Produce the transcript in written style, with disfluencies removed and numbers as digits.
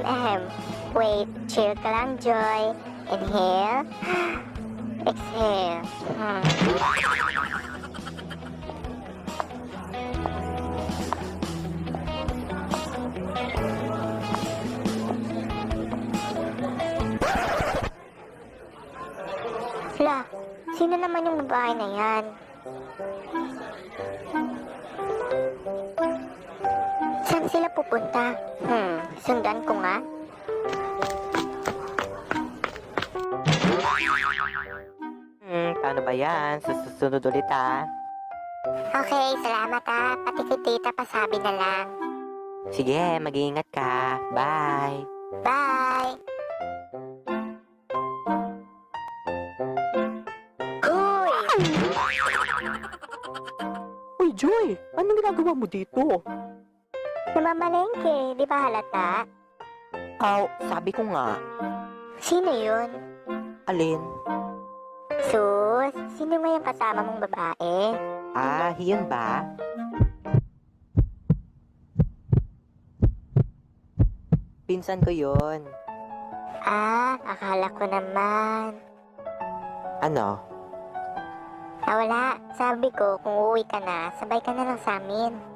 Ahem. Wait, chill ka lang, Joy. Inhale. Exhale. Hala, sino naman yung babae na yan? Saan sila pupunta? Sundan ko nga. Paano ba yan? Susunod ulit Okay, salamat Pati kay tita pasabi na lang. Sige, mag-iingat ka. Bye! Bye! Hoy! Uy, Joy! Anong ginagawa mo dito? Namamalengke, di ba halata? Sabi ko nga. Sino yun? Alin? Sus, sino nga yung kasama mong babae? Yun ba? Pinsan ko yun. Akala ko naman. Ano? Wala. Sabi ko, kung uuwi ka na, sabay ka na lang sa amin.